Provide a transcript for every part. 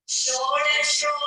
षोडशोऽध्यायः।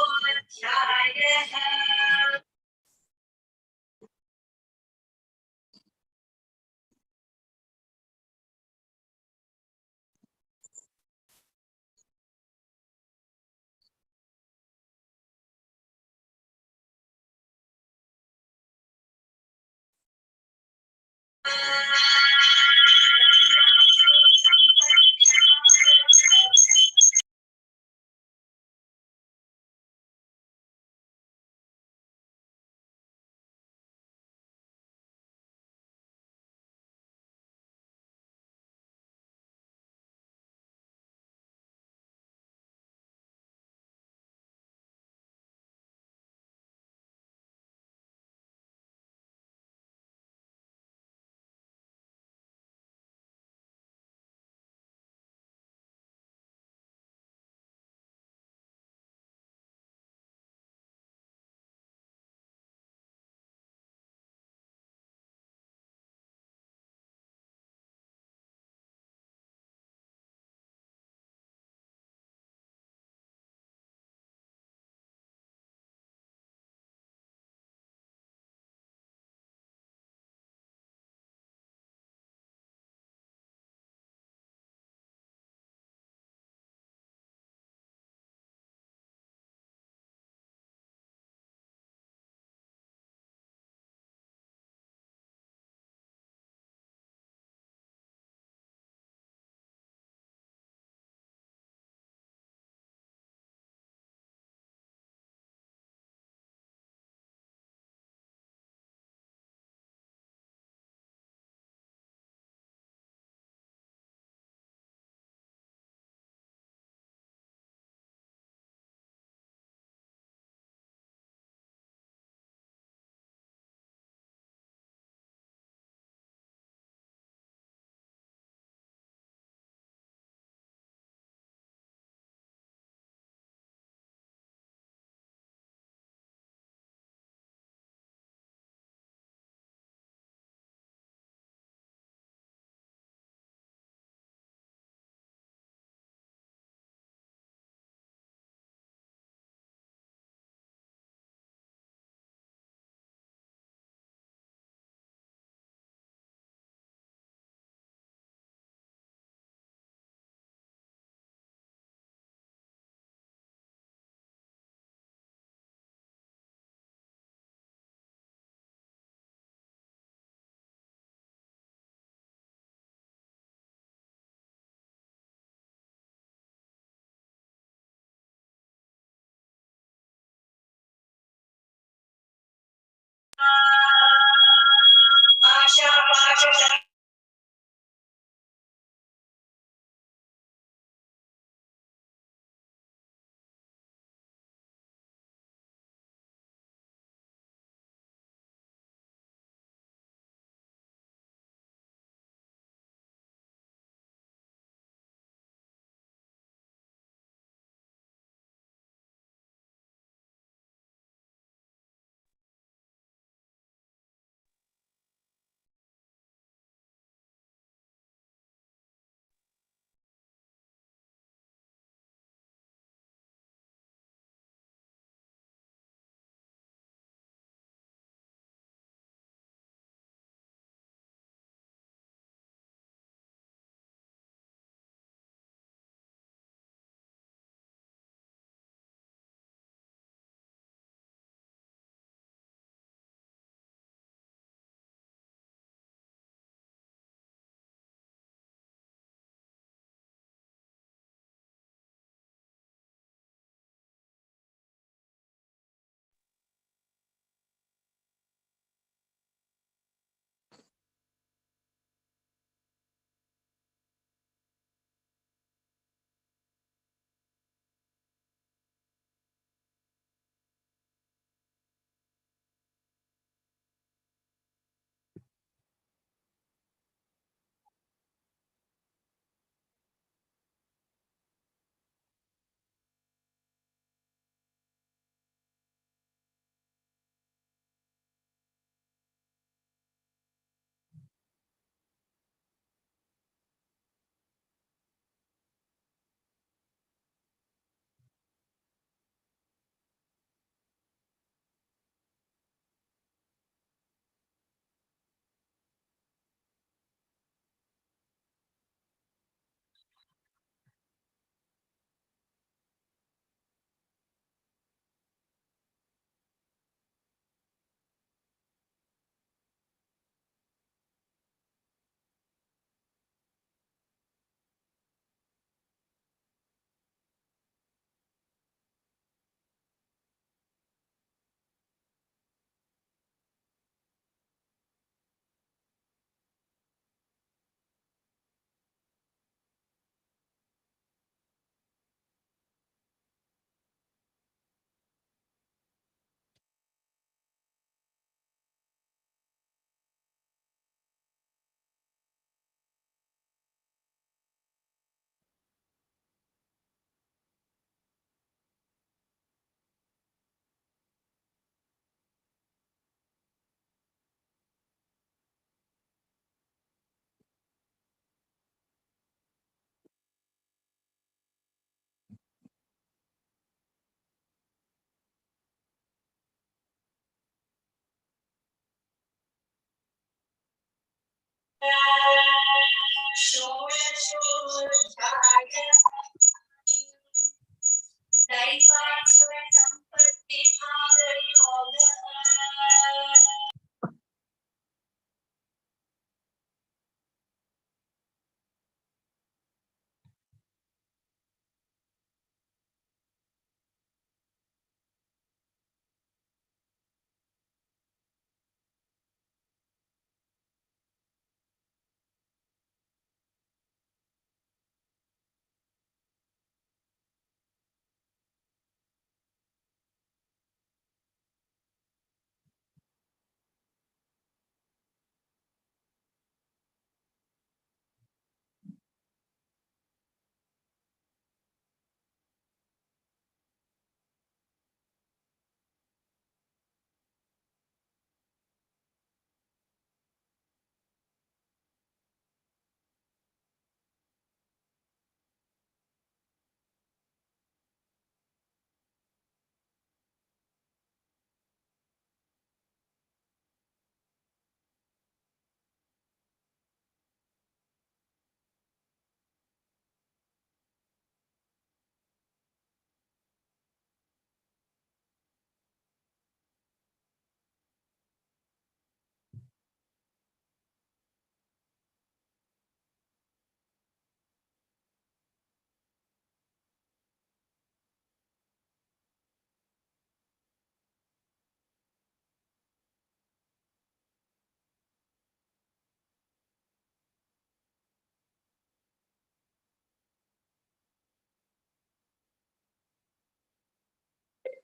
Asha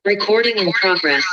Recording in progress.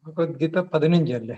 Bhagavad Gita 15 അല്ലേ?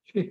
ശരി.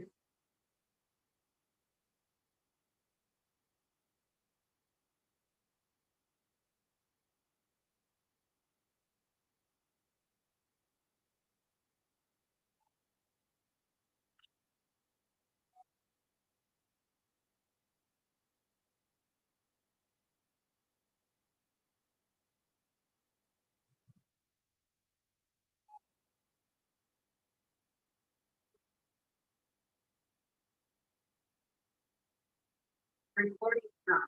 Recording stop.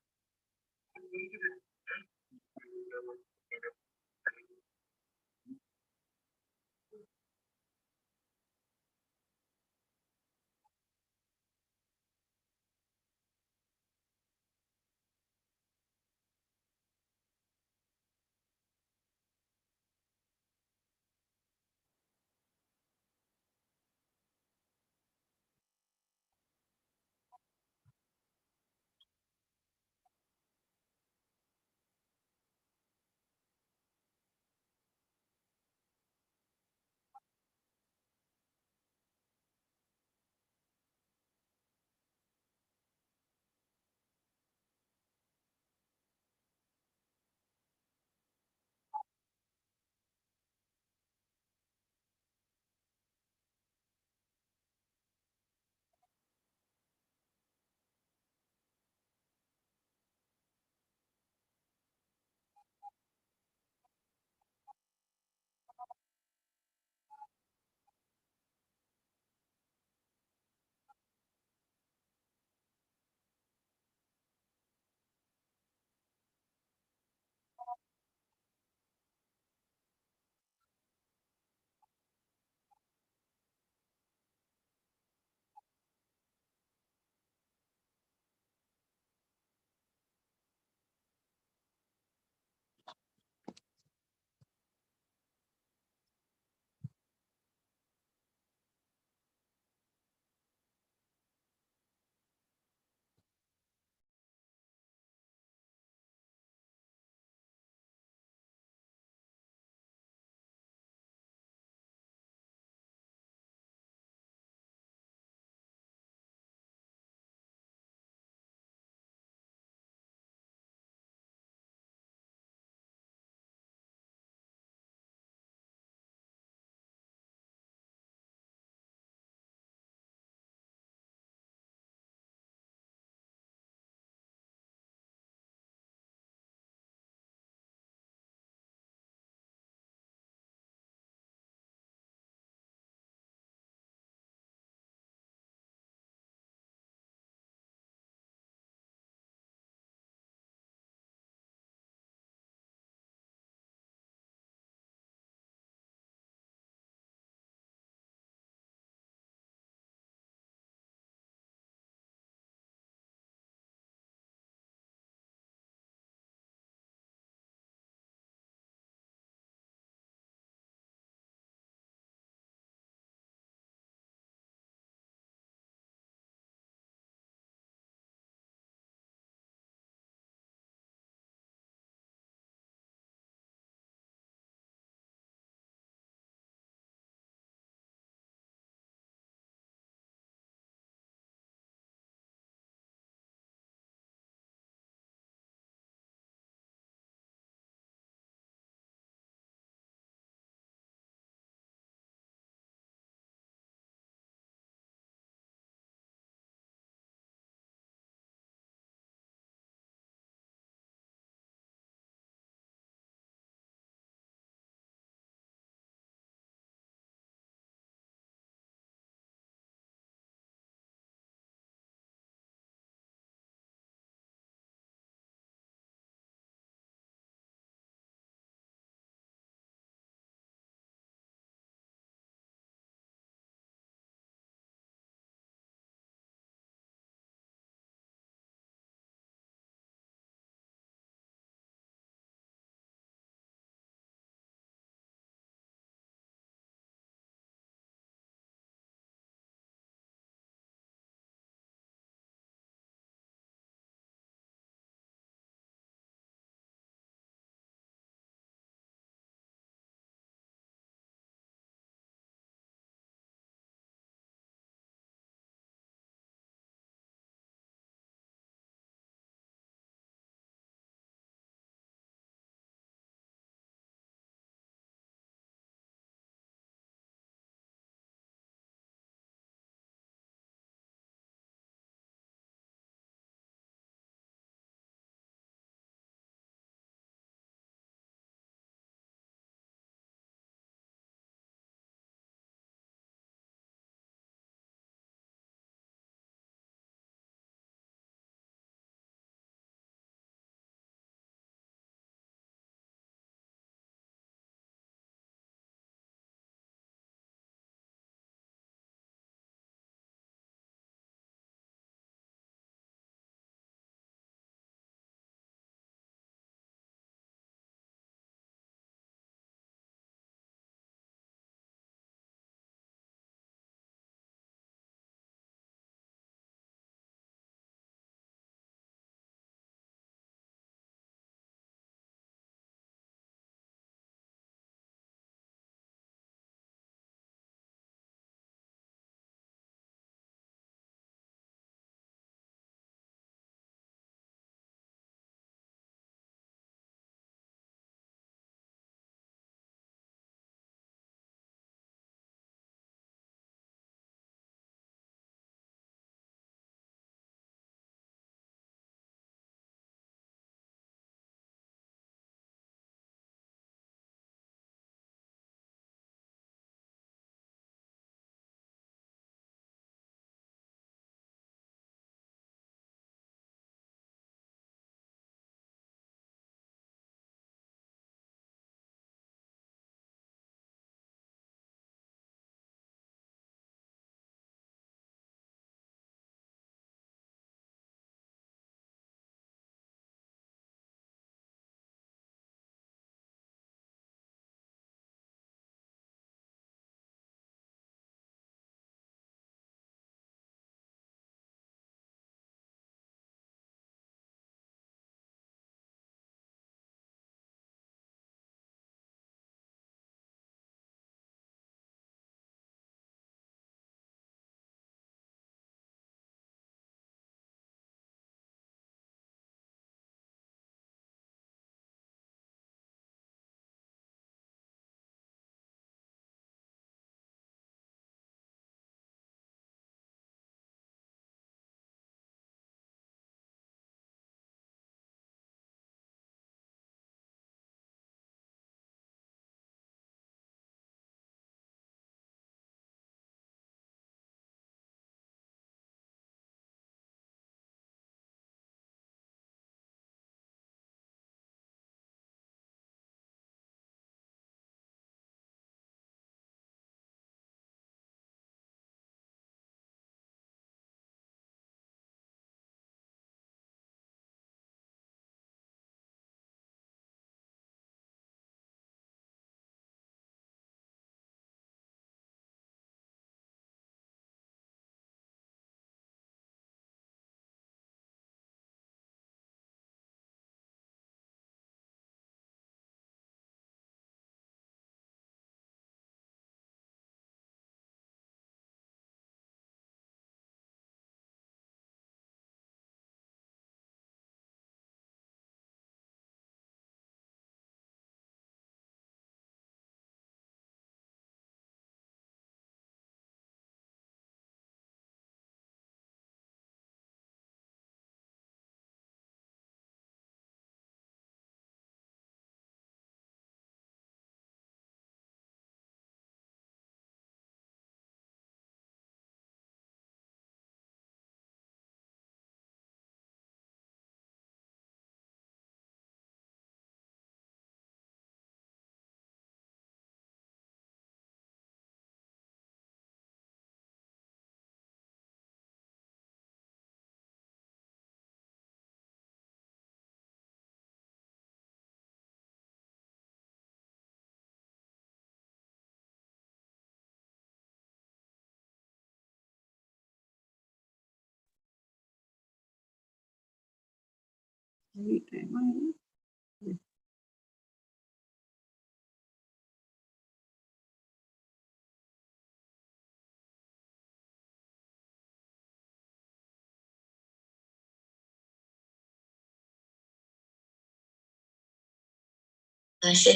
Shall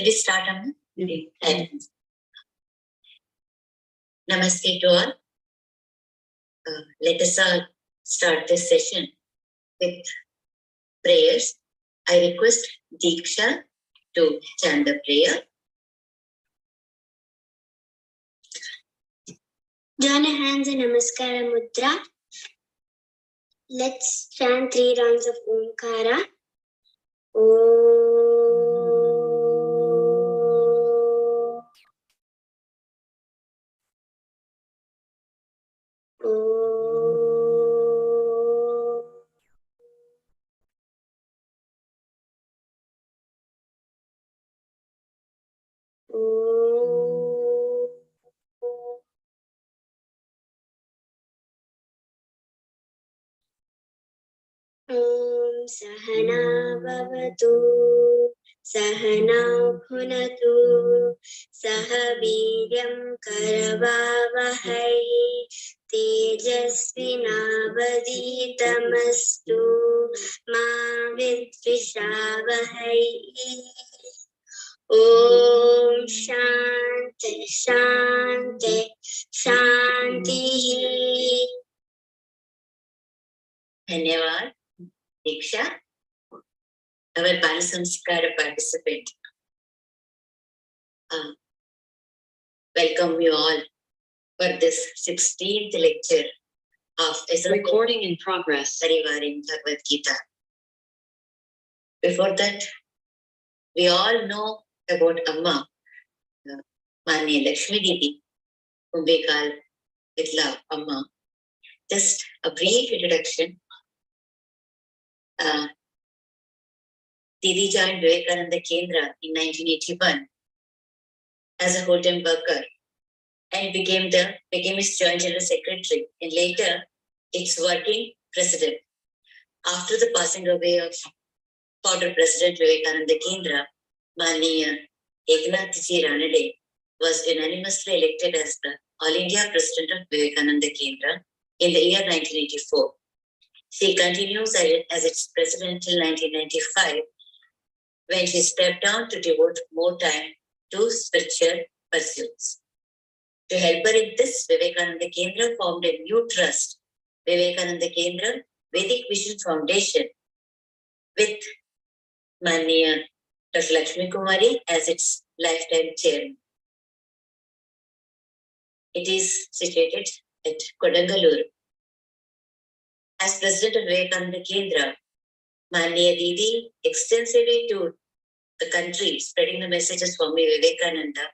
we start, Amma? Right. Namaste to all. Let us all start this session with prayers. I request Diksha to chant the prayer. Join your hands in Namaskara Mudra. Let's chant 3 rounds of Omkara. Sahana Bhavatu Sahana Bhunatu Sahaviryam Karavavahai Tejasvinavaditamastu Ma Vidvishavahai. Om Shanti Shanti Shanti. Dhanyavad. Diksha, our Balasamskara participant. Welcome you all for this 16th lecture of Recording in progress. Parivar in Bhagwad Gita. Before that, we all know about Amma, Mani Lakshmi Didi, whom we call with love Amma. Just a brief introduction. Didi joined Vivekananda Kendra in 1981 as a hotel worker and became its joint general secretary and later its working president. After the passing away of founder President Vivekananda Kendra, Mani Eknathji Ranade was unanimously elected as the All India President of Vivekananda Kendra in the year 1984. She continues as its president till 1995, when she stepped down to devote more time to spiritual pursuits. To help her in this, Vivekananda Kendra formed a new trust, Vivekananda Kendra Vedic Vision Foundation, with Mania Dr. Lakshmi Kumari as its lifetime chairman. It is situated at Kodangaluru. As president of Vivekananda Kendra, Mania Didi extensively toured the country spreading the message of Swami Vivekananda.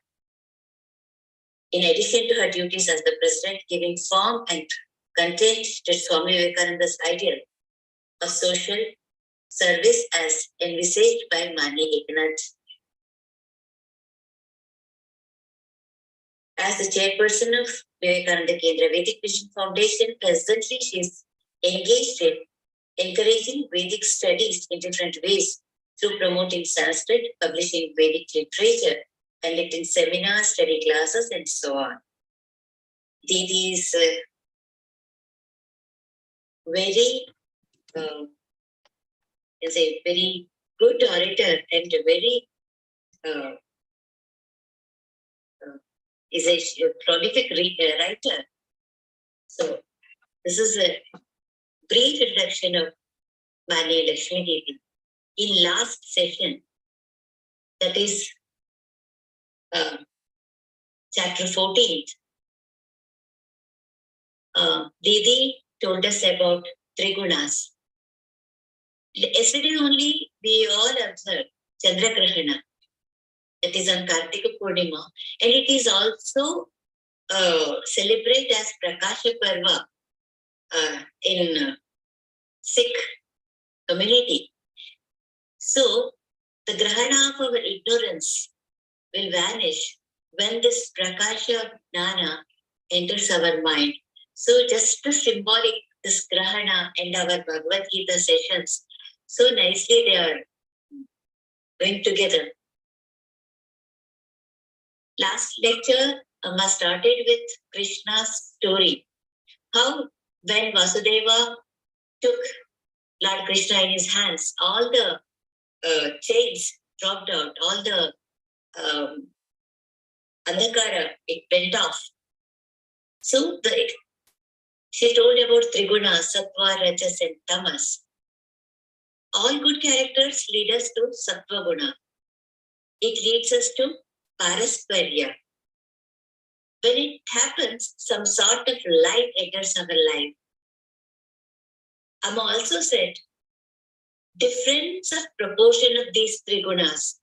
In addition to her duties as the president, giving form and content to Swami Vivekananda's ideal of social service as envisaged by Mani Eknath. As the chairperson of Vivekananda Kendra Vedic Vision Foundation, presently she is engaged in encouraging Vedic studies in different ways through promoting Sanskrit, publishing Vedic literature, conducting seminars, study classes, and so on. Didi is a very good orator and very is a prolific writer. So this is a brief introduction of Mani Lakshmi Devi. In last session, that is chapter 14, Didi told us about Trigunas. Yesterday only we all observed Chandra Grahana, that is on Kartika Purnima, and it is also celebrated as Prakasha Parva in Sikh community. So the Grahana of our ignorance will vanish when this Prakasha Jnana enters our mind. So just the symbolic, this Grahana and our Bhagavad Gita sessions So nicely they are going together. Last lecture, Amma started with Krishna's story. How when Vasudeva took Lord Krishna in his hands, all the chains dropped out, all the andhakara, it went off. So she told about Triguna, Sattva, Rajas and Tamas. All good characters lead us to Sattva Guna. It leads us to Parasparya. When it happens, some sort of light enters our life. Amma also said, difference of proportion of these three gunas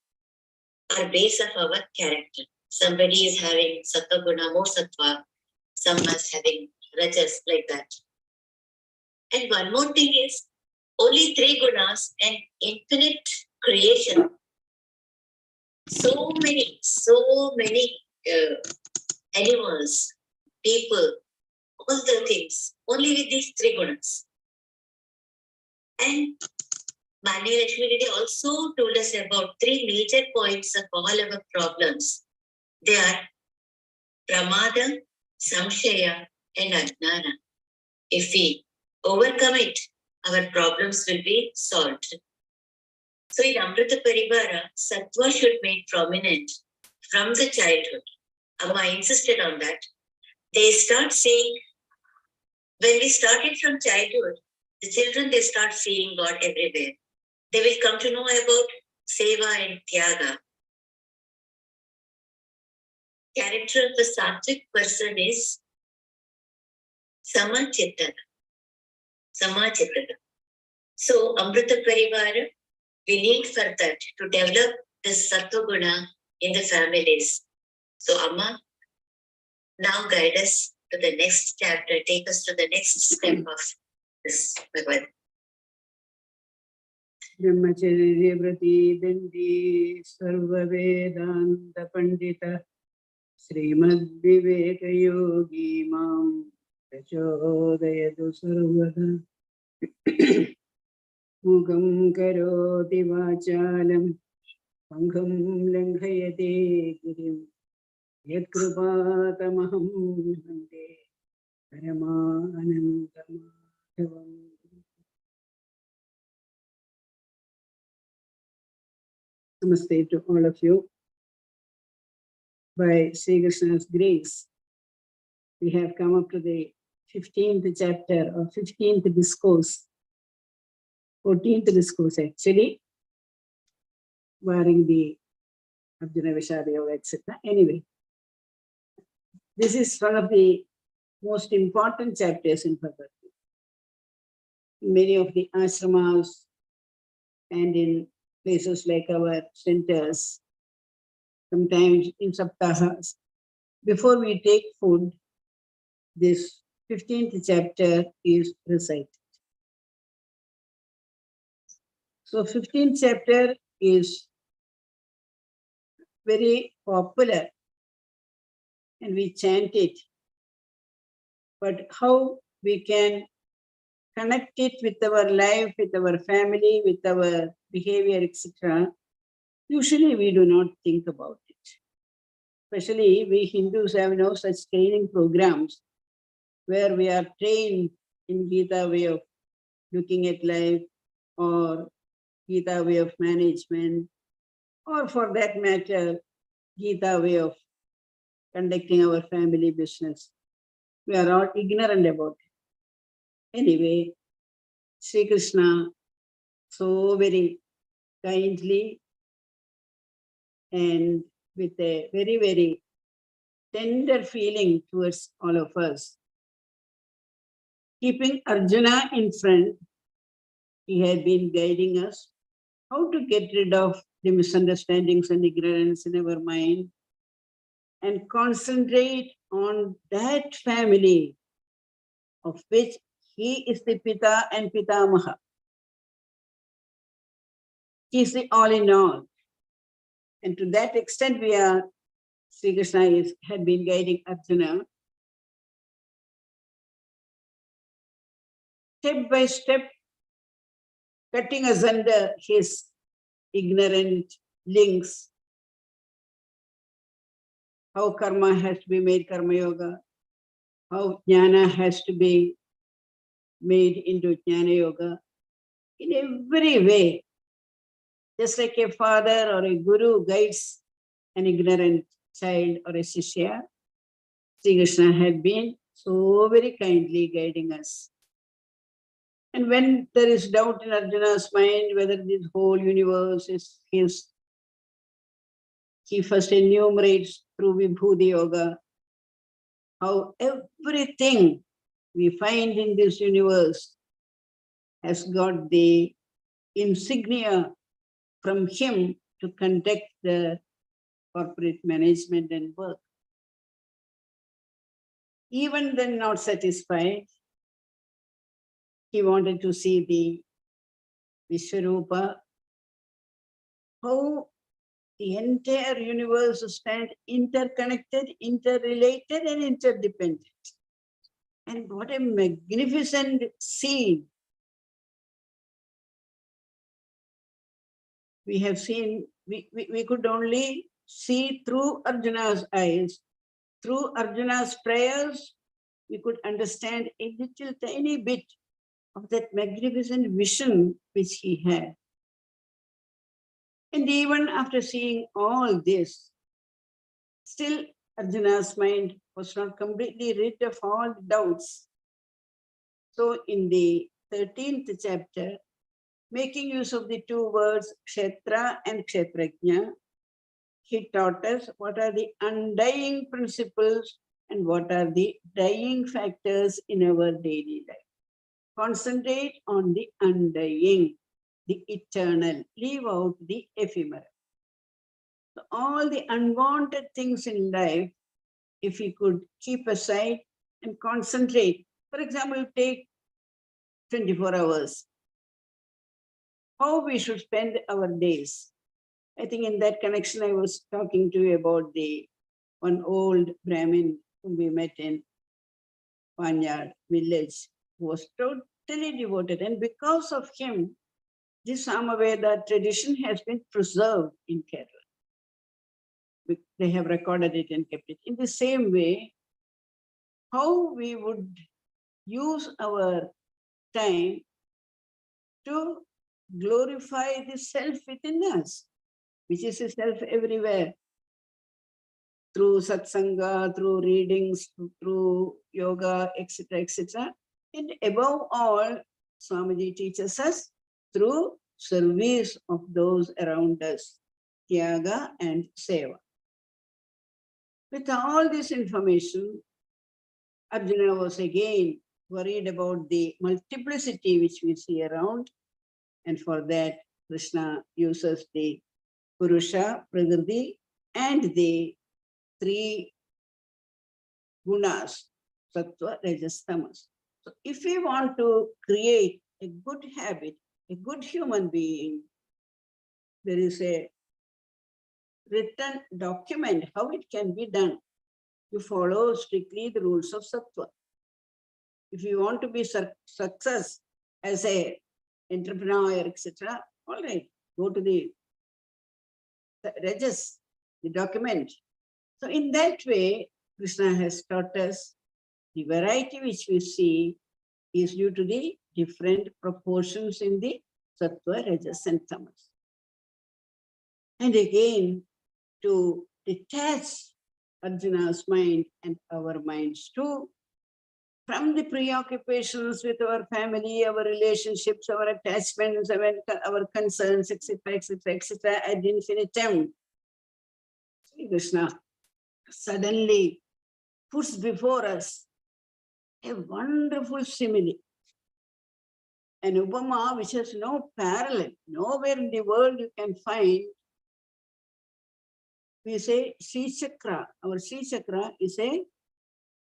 are base of our character. Somebody is having Sattva Guna, more Sattva, some is having Rajas, like that. And one more thing is, only three gunas and infinite creation. So many animals, people, all the things, only with these three gunas. And Mani Lakshmi Didi also told us about three major points of all our problems. They are Pramada, Samshaya, and Ajnana. If we overcome it, our problems will be solved. So in Amritha Parivara, Sattva should be prominent from the childhood. Amma insisted on that. They start seeing, when we started from childhood, the children, they start seeing God everywhere. They will come to know about Seva and Tyaga. Character of the Sattvic person is Samachittana. So Amrita Parivara, we need for that to develop this Sattva Guna in the families. So Amma, now guide us to the next chapter, take us to the next step of this Bhagwad. Brahmacharya Vrati Dandi Sarva Vedanta Pandita Srimad Viveka Yogi Mam Prachodayatu Sarvada Mukam Karoti Vachalam Pangam Langhayate Girim Yat Krupatamaham Hante Paramanandamahavam. Namaste to all of you. By Sri Krishna's grace, we have come up to the 15th chapter or 15th discourse, 14th discourse actually, barring the Arjuna Vishada Yoga, etc. Anyway, this is one of the most important chapters in Bhagavad Gita. Many of the ashramas and in places like our centers, sometimes in saptahas, before we take food, this 15th chapter is recited. So 15th chapter is very popular and we chant it. But how we can connect it with our life, with our family, with our behavior, etc., usually we do not think about it. Especially we Hindus have no such training programs where we are trained in Gita way of looking at life or Gita way of management, or for that matter, Gita way of conducting our family business. We are all ignorant about it. Anyway, Sri Krishna so very kindly and with a very, very tender feeling towards all of us, keeping Arjuna in front, he had been guiding us how to get rid of the misunderstandings and ignorance in our mind and concentrate on that family of which he is the Pita and Pitamaha. He is the all in all. And to that extent, Sri Krishna had been guiding Arjuna step by step cutting asunder his ignorant links. How karma has to be made karma yoga, how jnana has to be made into jnana yoga. In every way, just like a father or a guru guides an ignorant child or a shishya, Sri Krishna had been so very kindly guiding us. And when there is doubt in Arjuna's mind whether this whole universe is his, he first enumerates through Vibhuti Yoga how everything we find in this universe has got the insignia from him to conduct the corporate management and work. Even then not satisfied, he wanted to see the Vishwarupa, how the entire universe stands interconnected, interrelated, and interdependent. And what a magnificent scene we have seen. We could only see through Arjuna's eyes. Through Arjuna's prayers, we could understand a little tiny bit of that magnificent vision which he had. And even after seeing all this, still Arjuna's mind was not completely rid of all doubts. So in the 13th chapter, making use of the two words Kshetra and Kshetrajna, he taught us what are the undying principles and what are the dying factors in our daily life. Concentrate on the undying, the eternal, leave out the ephemeral. So all the unwanted things in life, if we could keep aside and concentrate, for example, take 24 hours, how we should spend our days. I think in that connection, I was talking to you about the one old Brahmin whom we met in Panyad village, who was totally devoted. And because of him, this Samaveda tradition has been preserved in Kerala. They have recorded it and kept it. In the same way, how we would use our time to glorify the self within us, which is a self everywhere, through satsanga, through readings, through yoga, etc., etc. And above all, Swamiji teaches us through service of those around us, Tyaga and Seva. With all this information, Arjuna was again worried about the multiplicity which we see around, and for that Krishna uses the Purusha, Prakriti, and the three gunas, Sattva, Rajas, Tamas. So if we want to create a good habit, a good human being, there is a written document how it can be done. You follow strictly the rules of Sattva. If you want to be success as a entrepreneur, etc., all right, go to the Rajas, the document. So in that way, Krishna has taught us the variety which we see is due to the different proportions in the Sattva, Rajas, and Tamas. And again, to detach Arjuna's mind and our minds too from the preoccupations with our family, our relationships, our attachments, our concerns, etc., etc., etc., ad infinitum. Sri Krishna suddenly puts before us a wonderful simile, an upama which has no parallel. Nowhere in the world you can find. We say Sri Chakra. Our Sri Chakra is a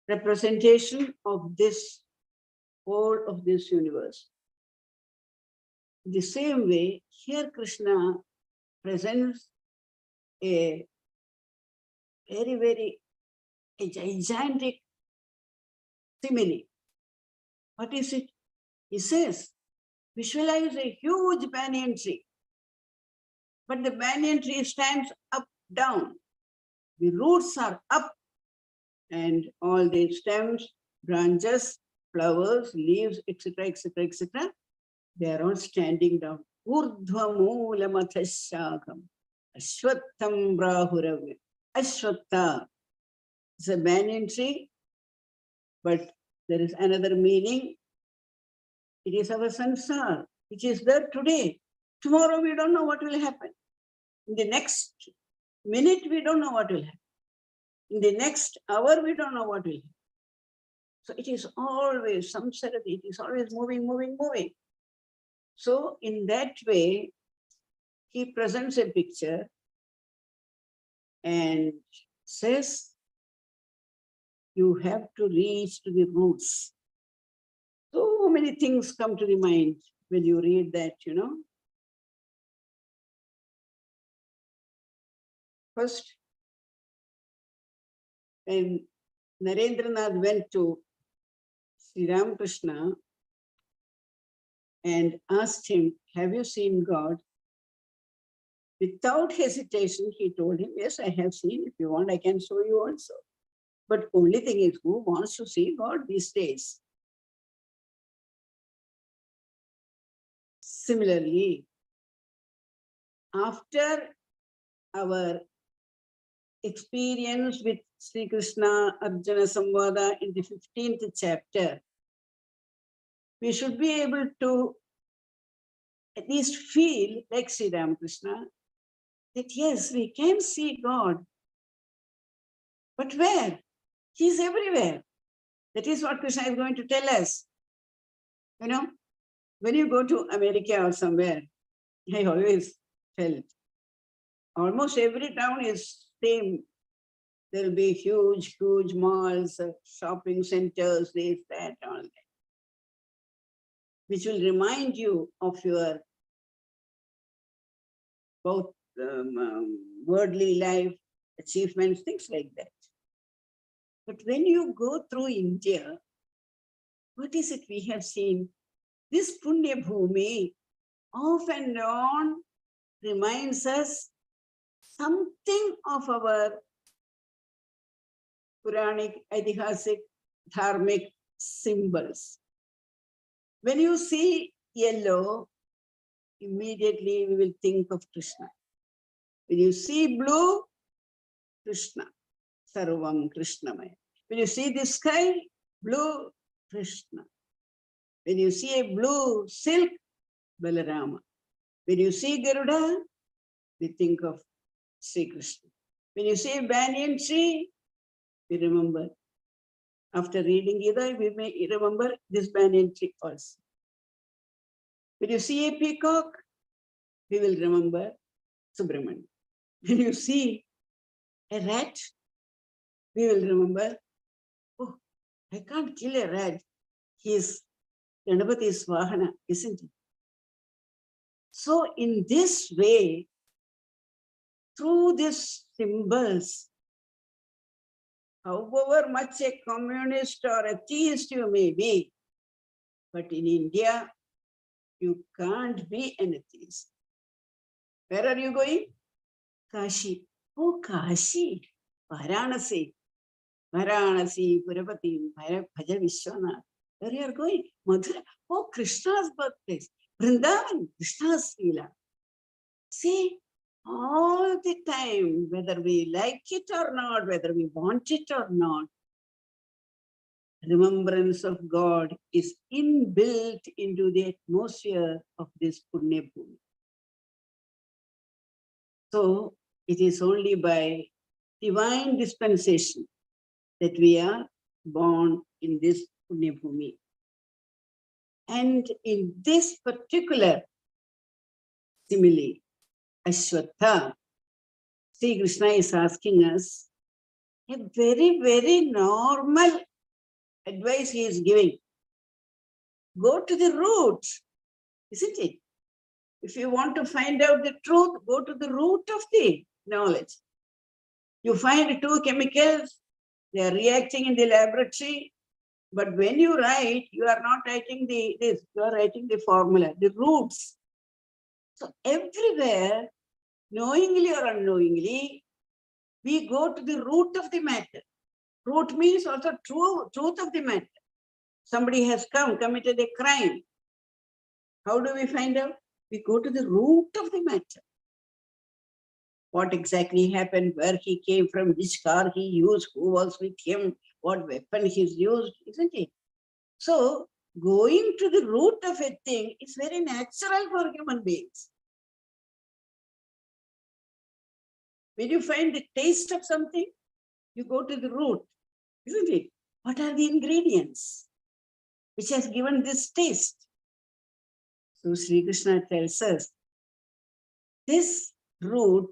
representation of this, whole of this universe. In the same way, here Krishna presents a very a gigantic simile. What is it? He says, Visualize a huge banyan tree. But the banyan tree stands up, down. The roots are up, and all the stems, branches, flowers, leaves, etc., etc., etc., they are all standing down. Urdhva moola mathashakam. Ashwattham brahuravya. Ashwattha is a banyan tree, but there is another meaning. It is our sansar, which is there today. Tomorrow we don't know what will happen. In the next minute, we don't know what will happen. In the next hour, we don't know what will happen. So it is always samsara, it is always moving, moving, moving. So in that way, he presents a picture and says, you have to reach to the roots. So many things come to the mind when you read that, you know. First, when Narendranath went to Sri Ramakrishna and asked him, have you seen God? Without hesitation, he told him, yes, I have seen. If you want, I can show you also. But only thing is, who wants to see God these days? Similarly, after our experience with Sri Krishna Arjuna Samvada in the 15th chapter, we should be able to at least feel like Sri Ramakrishna that yes, we can see God. But where? He's everywhere. That is what Krishna is going to tell us. You know, when you go to America or somewhere, I always felt almost every town is same. There will be huge, huge malls, shopping centers, this, that, all that, which will remind you of your both worldly life, achievements, things like that. But when you go through India, what is it we have seen? This Punya Bhumi off and on reminds us something of our Puranic, Aidihasic, Dharmic symbols. When you see yellow, immediately we will think of Krishna. When you see blue, Krishna, Sarvam Krishnamaya. When you see the sky, blue, Krishna. When you see a blue silk, Balarama. When you see Garuda, we think of Sri Krishna. When you see a banyan tree, we remember. After reading Gita, we may remember this banyan tree also. When you see a peacock, we will remember Subramanian. When you see a rat, we will remember, oh, I can't kill a rat. He is Ganapati's Vahana, isn't it? So in this way, through these symbols, however much a communist or a theist you may be, but in India, you can't be an atheist. Where are you going? Kashi. Oh, Kashi. Varanasi. Varanasi, Purapati, Bhaja Vishwanath. Where you are going? Mathura. Oh, Krishna's birthplace. Vrindavan, Krishna's Leela. See, all the time, whether we like it or not, whether we want it or not, remembrance of God is inbuilt into the atmosphere of this Punya Bhumi. So it is only by divine dispensation that we are born in this Punya Bhumi. And in this particular simile, Ashwatha, Sri Krishna is asking us a very, very normal advice he is giving. Go to the root, isn't it? If you want to find out the truth, go to the root of the knowledge. You find two chemicals, they are reacting in the laboratory, But when you write, you are not writing this, you are writing the formula, the roots. So everywhere, knowingly or unknowingly, we go to the root of the matter. Root means also truth of the matter. Somebody has committed a crime. How do we find out? We go to the root of the matter. What exactly happened, where he came from, which car he used, who was with him, what weapon he's used, isn't it? So going to the root of a thing is very natural for human beings. When you find the taste of something, you go to the root, isn't it? What are the ingredients which has given this taste? So Sri Krishna tells us, this root,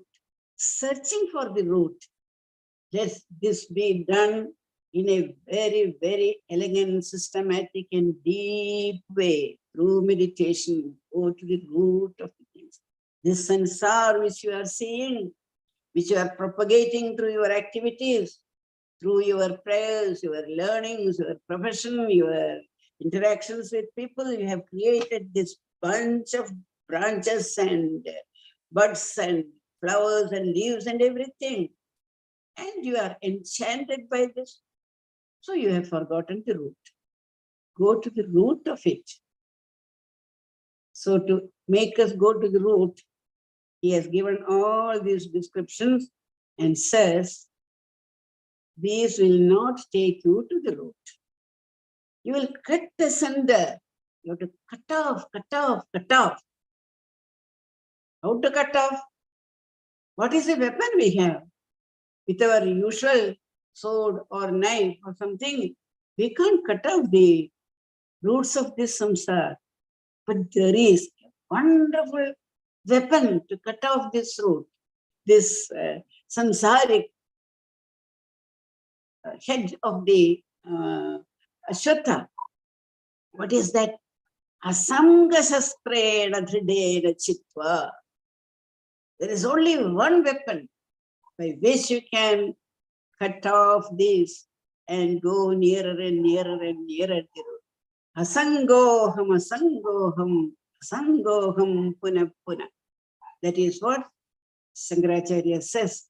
searching for the root, let this be done in a very, very elegant, systematic and deep way through meditation. Go to the root of the things. This sansar which you are seeing, which you are propagating through your activities, through your prayers, your learnings, your profession, your interactions with people, you have created this bunch of branches and buds and flowers and leaves and everything. And you are enchanted by this. So you have forgotten the root. Go to the root of it. So to make us go to the root, he has given all these descriptions and says, these will not take you to the root. You will cut asunder. You have to cut off, cut off, cut off. How to cut off? What is the weapon we have? With our usual sword or knife or something, we can't cut off the roots of this samsara. But there is a wonderful weapon to cut off this root, this samsaric head of the Ashwatha. What is that? Asanga sasprena dhridena chitva. There is only one weapon by which you can cut off this and go nearer and nearer and nearer to the root. Asangoham, asangoham, asangoham puna puna. That is what Shankaracharya says.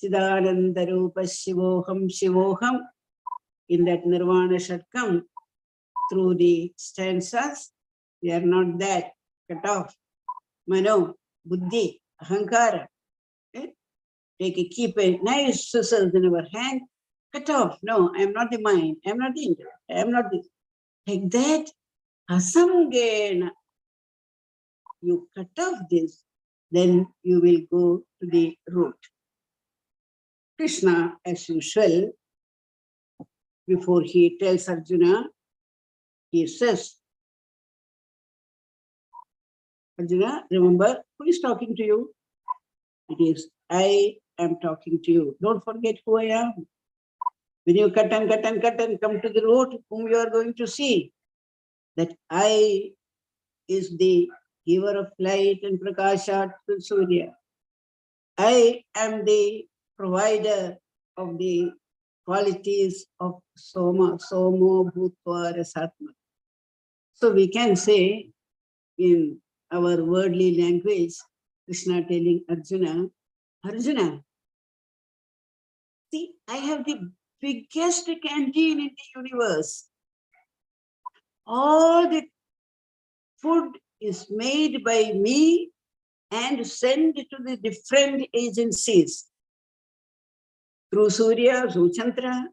Chidananda Rupa Shivoham Shivoham. In that Nirvana Shatkam, through the stanzas, we are not that cut off. Mano, Buddhi, Ahankara. Keep a nice scissors in our hand, cut off. No, I am not the mind, I am not the intellect, I am not this. Like that, asamgena, you cut off this, then you will go to the root. Krishna, as usual, before he tells Arjuna, he says, Arjuna, remember, who is talking to you? It is I am talking to you. Don't forget who I am. When you cut and cut and cut and come to the root, whom you are going to see, that I is the giver of light and prakasha to Surya. I am the provider of the qualities of Soma, Somo, Bhutva, Rasatma. So we can say in our worldly language, Krishna telling Arjuna, Arjuna, see, I have the biggest canteen in the universe. All the food is made by me and sent to the different agencies through Surya, through Chandra.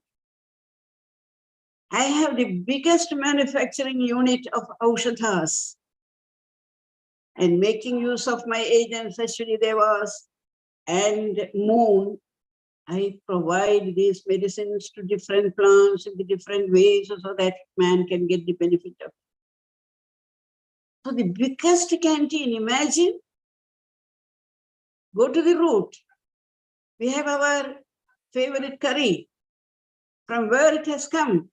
I have the biggest manufacturing unit of Aushadhas and making use of my agents, Ashwini Devas and moon. I provide these medicines to different plants in the different ways so that man can get the benefit of it. So the biggest canteen, imagine, go to the root. We have our favorite curry. From where it has come?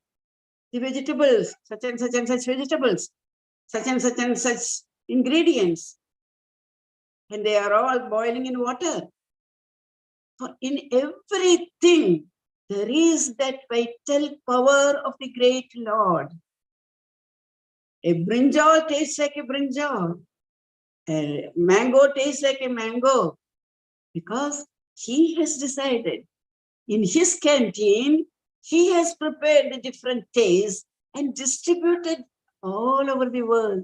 The vegetables, such and such vegetables, such and such ingredients. And they are all boiling in water. For in everything, there is that vital power of the great Lord. A brinjal tastes like a brinjal. A mango tastes like a mango. Because he has decided in his canteen, he has prepared the different tastes and distributed all over the world.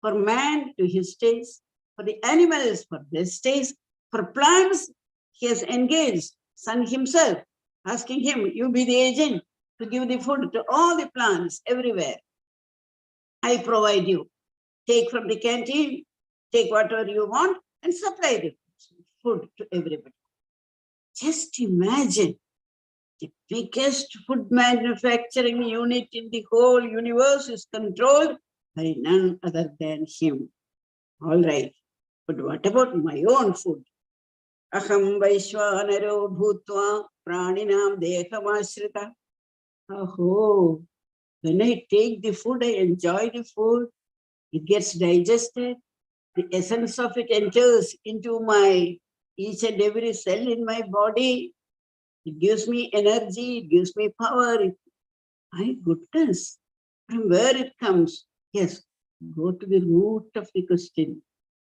For man to his taste, for the animals for their taste, for plants, he has engaged Sun himself, asking him, you be the agent to give the food to all the plants everywhere. I provide you. Take from the canteen, take whatever you want and supply the food to everybody. Just imagine the biggest food manufacturing unit in the whole universe is controlled by none other than him. All right, but what about my own food? Aham Vaishwanaro Bhutva Praninam Dehamashrita. Oh, when I take the food, I enjoy the food, it gets digested, the essence of it enters into my each and every cell in my body. It gives me energy, it gives me power. My goodness, from where it comes? Yes, go to the root of the question,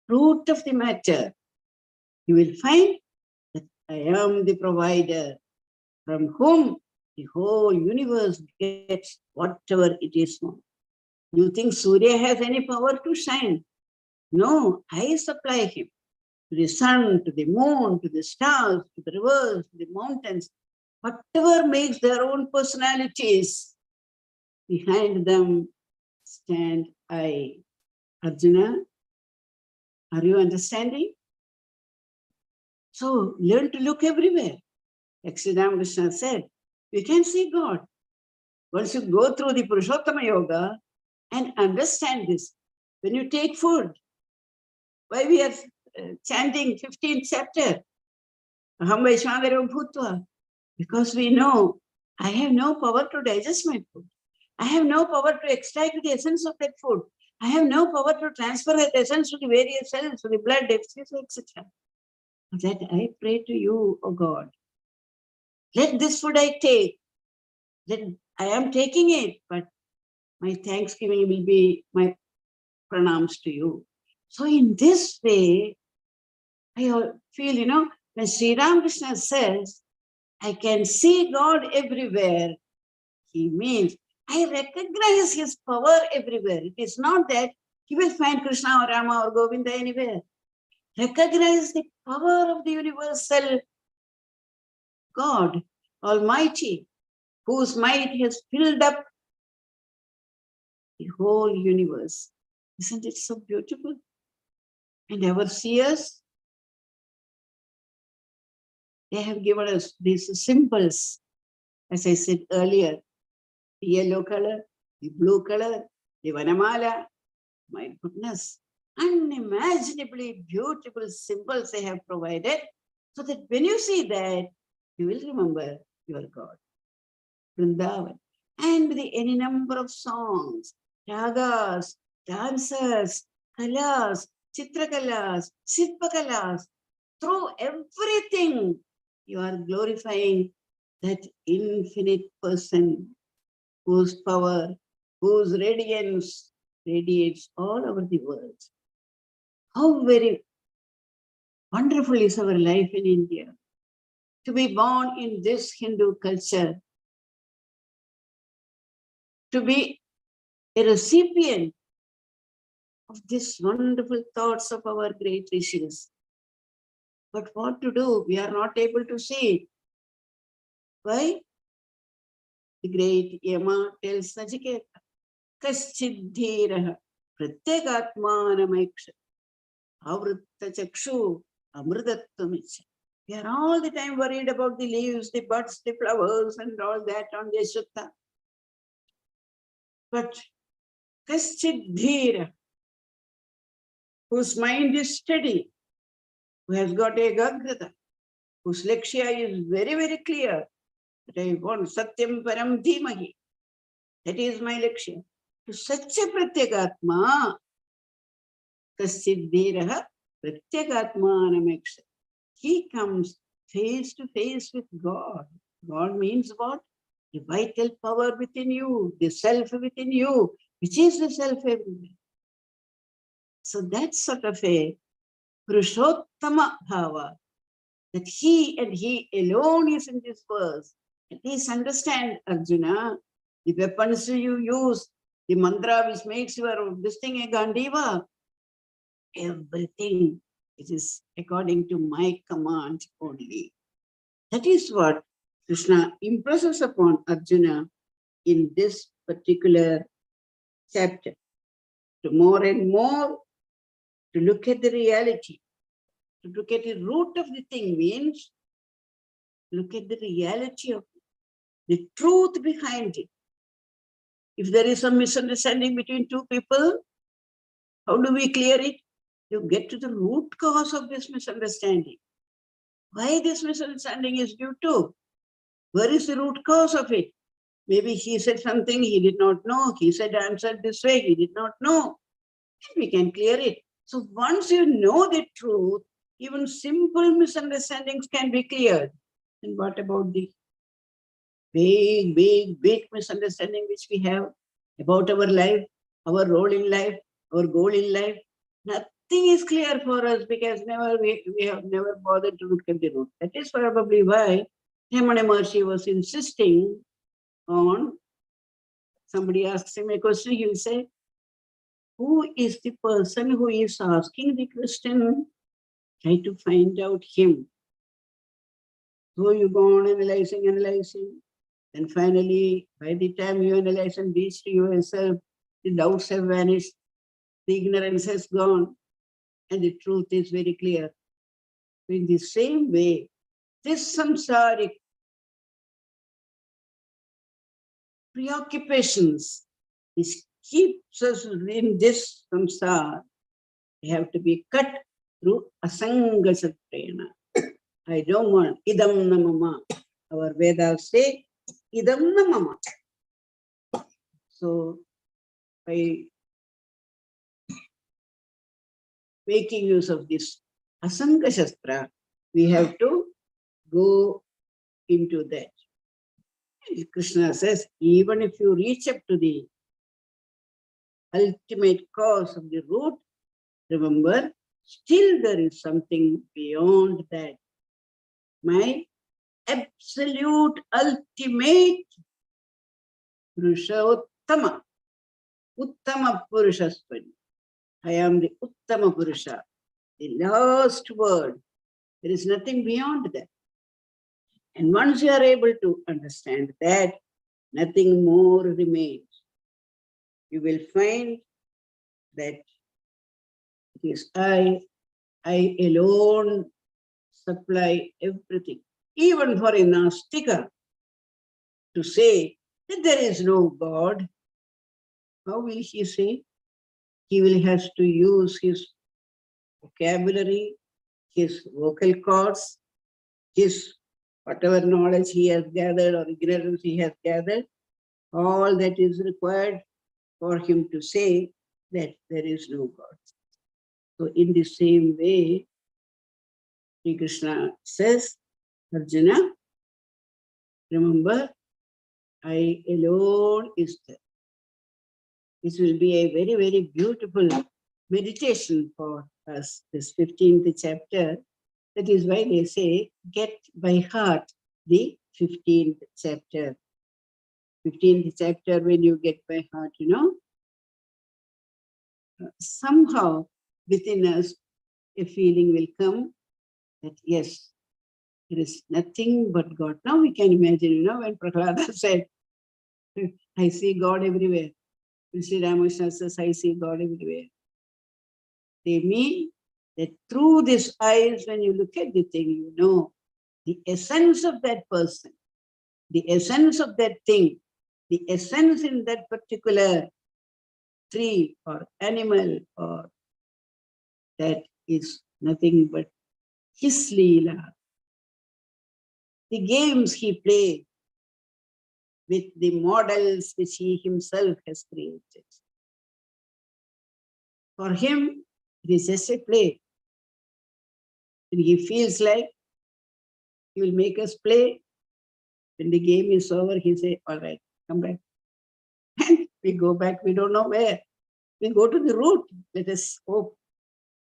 root of the matter. You will find that I am the provider from whom the whole universe gets whatever it is known. You think Surya has any power to shine? No, I supply him. To the sun, to the moon, to the stars, to the rivers, to the mountains, whatever makes their own personalities, behind them stand I. Arjuna, are you understanding? So learn to look everywhere. Like Sri Ramakrishna said, you can see God. Once you go through the Purushottama Yoga and understand this, when you take food, why we are chanting 15th chapter, Aham Vaishwanaro Bhutva, because we know I have no power to digest my food. I have no power to extract the essence of that food. I have no power to transfer that essence to the various cells, to the blood, etc. That I pray to you, O God. Let this food I take, that I am taking it, but my thanksgiving will be my pranams to you. So in this way, I feel, when Sri Ramakrishna says, I can see God everywhere, he means I recognize his power everywhere. It is not that he will find Krishna or Rama or Govinda anywhere. Recognize the power of the universal God, Almighty, whose might has filled up the whole universe. Isn't it so beautiful? And our seers, they have given us these symbols, as I said earlier, the yellow color, the blue color, the Vanamala. My goodness, unimaginably beautiful symbols they have provided, so that when you see that, you will remember your God, Vrindavan. And with any number of songs, ragas, dancers, kalas, chitrakalas, silpakalas, through everything, you are glorifying that infinite person whose power, whose radiance radiates all over the world. How very wonderful is our life in India. To be born in this Hindu culture, to be a recipient of these wonderful thoughts of our great rishis. But what to do? We are not able to see it. Why? The great Yama tells Nachiketa, Kaschidhiraha Pratyagatmanamaksha Avritta Chakshu Amritattvamicha. We are all the time worried about the leaves, the buds, the flowers, and all that on the Ashutta. But Kaschidhira, whose mind is steady, who has got Ekagrata, whose Lakshya is very, very clear, that I want Satyam Param Dhimahi. That is my Lakshya. To such a Pratyagatma, Kaschidhiraha Pratyagatmanamaksha. He comes face to face with God. God means what? The vital power within you, the self within you, which is the self everywhere. So that's sort of a Purushottama Bhava, that he and he alone is in this verse. At least understand, Arjuna, the weapons you use, the mantra which makes your this thing a Gandiva, everything, it is according to my command only. That is what Krishna impresses upon Arjuna in this particular chapter. To more and more to look at the reality, to look at the root of the thing means look at the reality of it, the truth behind it. If there is some misunderstanding between two people, how do we clear it? You get to the root cause of this misunderstanding. Why this misunderstanding is due to? Where is the root cause of it? Maybe he said something he did not know. He said answered this way, he did not know. We can clear it. So once you know the truth, even simple misunderstandings can be cleared. And what about the big misunderstanding which we have about our life, our role in life, our goal in life? Nothing is clear for us because we have never bothered to look at the root. That is probably why Hemana Maharshi was insisting on, somebody asks him a question, he will say, who is the person who is asking the question? Try to find out him. So you go on analyzing, and finally, by the time you analyze and reach to yourself, the doubts have vanished, the ignorance has gone, and the truth is very clear. In the same way, this samsaric preoccupations, this keeps us in this samsara. They have to be cut through asanga satrena. I don't want idam namama. Our Vedas say idam namama. So by making use of this asanga shastra, we have to go into that. Krishna says, even if you reach up to the ultimate cause of the root, remember, still there is something beyond that. My absolute ultimate Purusha Uttama, Uttama Purushastvani. I am the Uttama Purusha, the last word. There is nothing beyond that. And once you are able to understand that, nothing more remains. You will find that it is I alone supply everything. Even for a Nastika to say that there is no God, how will he say? He will have to use his vocabulary, his vocal cords, his whatever knowledge he has gathered or ignorance he has gathered, all that is required for him to say that there is no God. So in the same way, Sri Krishna says, Arjuna, remember, I alone is there. This will be a very, very beautiful meditation for us, this 15th chapter. That is why they say, get by heart the 15th chapter. 15th chapter, when you get by heart, you know, somehow within us, a feeling will come that, yes, there is nothing but God. Now we can imagine, you know, when Prahlada said, I see God everywhere. When Sri Ramakrishna says, I see God everywhere. They mean that through these eyes, when you look at the thing, you know the essence of that person, the essence of that thing, the essence in that particular tree or animal, or that is nothing but his Leela. The games he played with the models which he himself has created. For him, it is just a play. When he feels like he will make us play, When the game is over, he say, all right, come back. And we go back, we don't know where. We go to the route, let us hope.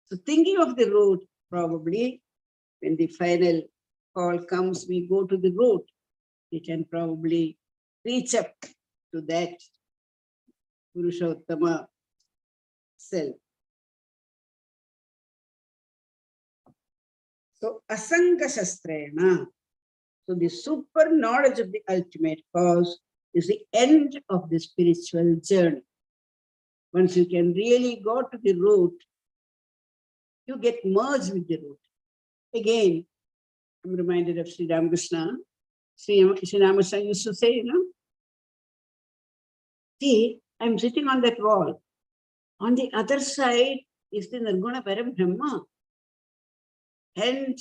So thinking of the route, probably, when the final call comes, we go to the route. We can probably reach up to that Purushottama self. So, Asanga Shastrena. So, the super knowledge of the ultimate cause is the end of the spiritual journey. Once you can really go to the root, you get merged with the root. Again, I'm reminded of Sri Ramakrishna. Sri Ramakrishna used to say, see, I'm sitting on that wall. On the other side is the Nirguna Parabrahma. And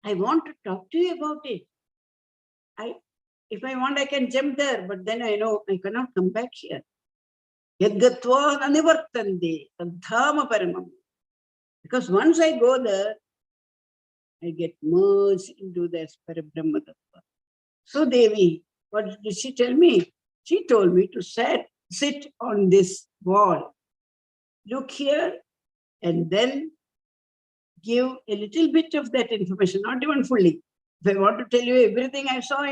I want to talk to you about it. If I want, I can jump there, but then I know I cannot come back here. Yadgatva anivartande tadhama paramam. Because once I go there, I get merged into that Parabrahma Tattva. So Devi, what did she tell me? She told me to sit on this wall. Look here and then give a little bit of that information, not even fully. If I want to tell you everything I saw,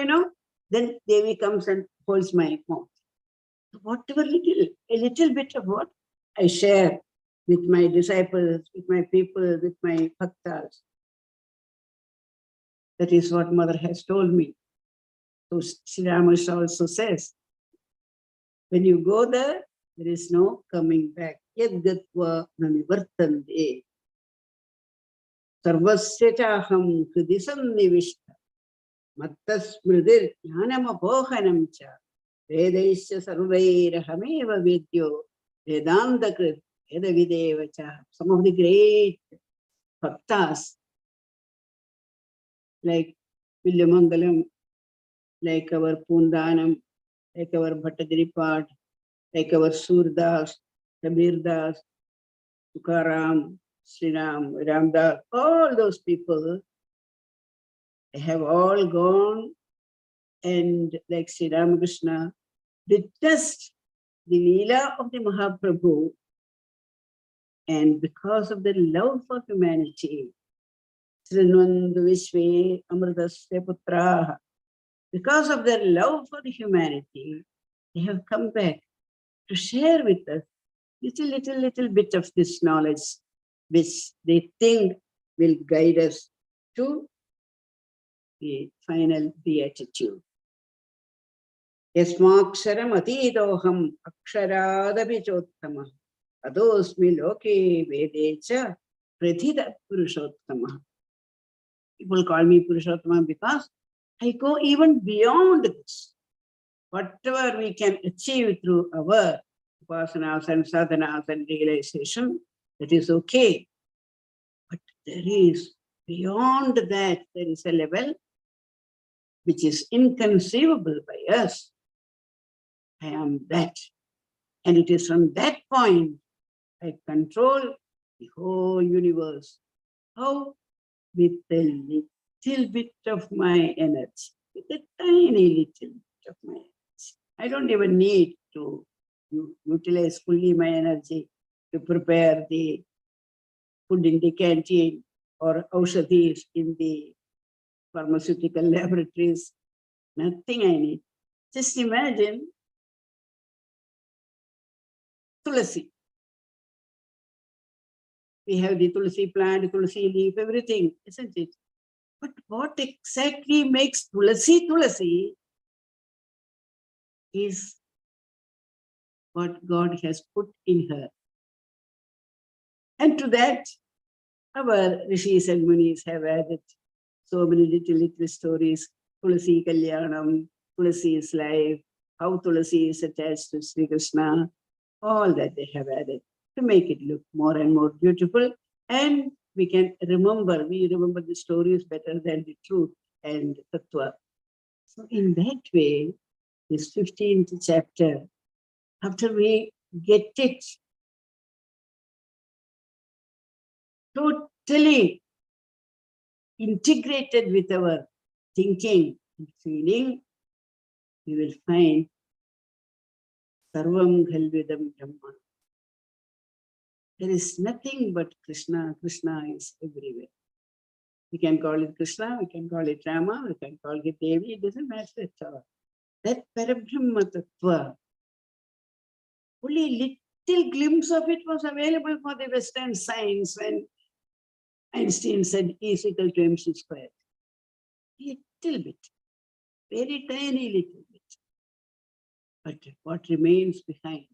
then Devi comes and holds my mouth. Whatever a little bit of what I share with my disciples, with my people, with my bhaktas. That is what Mother has told me. So Sri Ramakrishna also says, when you go there, there is no coming back. Yadgatva nanivartande. Sarvasya chaham hridi sannivishta. Mattasmridir jnanamapohanam cha. Vedaisya sarvairahameva vidyo. Vedandakrit vedavideva cha. Some of the great bhaktas, like Vilyamangalam, like our Pundanam, like our Bhattagiripat, like our Surdas, Kabirdas, Tukaram, Sriram, Ramdas, all those people, they have all gone and like Sri Ramakrishna, witnessed the Leela of the Mahaprabhu, and because of the love for humanity, Srinvandu Vishwe Amritasya Putraha, because of their love for the humanity, they have come back to share with us little bit of this knowledge, which they think will guide us to the final beatitude. Yasmaksharam atidoham aksharaadapi chottama adosmi loke vedecha pradhita purushottama. People call me Purushottama because I go even beyond this. Whatever we can achieve through our upasanas and sadhanas and realization, that is okay. But there is, beyond that, there is a level which is inconceivable by us. I am that. And it is from that point I control the whole universe. How? With a little bit of my energy, with a tiny little bit of my energy. I don't even need to utilize fully my energy to prepare the food in the canteen or aushadhis in the pharmaceutical laboratories. Nothing I need. Just imagine tulasi. We have the tulsi plant, tulsi leaf, everything, isn't it? But what exactly makes tulasi tulasi is what God has put in her. And to that, our rishis and munis have added so many little stories. Tulasi Kalyanam, Tulasi's life, how Tulasi is attached to Sri Krishna, all that they have added to make it look more and more beautiful. And we remember the stories better than the truth and tattva. So in that way, this 15th chapter, after we get it totally integrated with our thinking, feeling, we will find Sarvam Khalvidam Brahma. There is nothing but Krishna. Krishna is everywhere. We can call it Krishna, we can call it Rama, we can call it Devi, it doesn't matter at all. That Parabrahma Tattva, only little glimpse of it was available for the Western science when Einstein said E is equal to mc squared. Little bit, very tiny little bit. But what remains behind?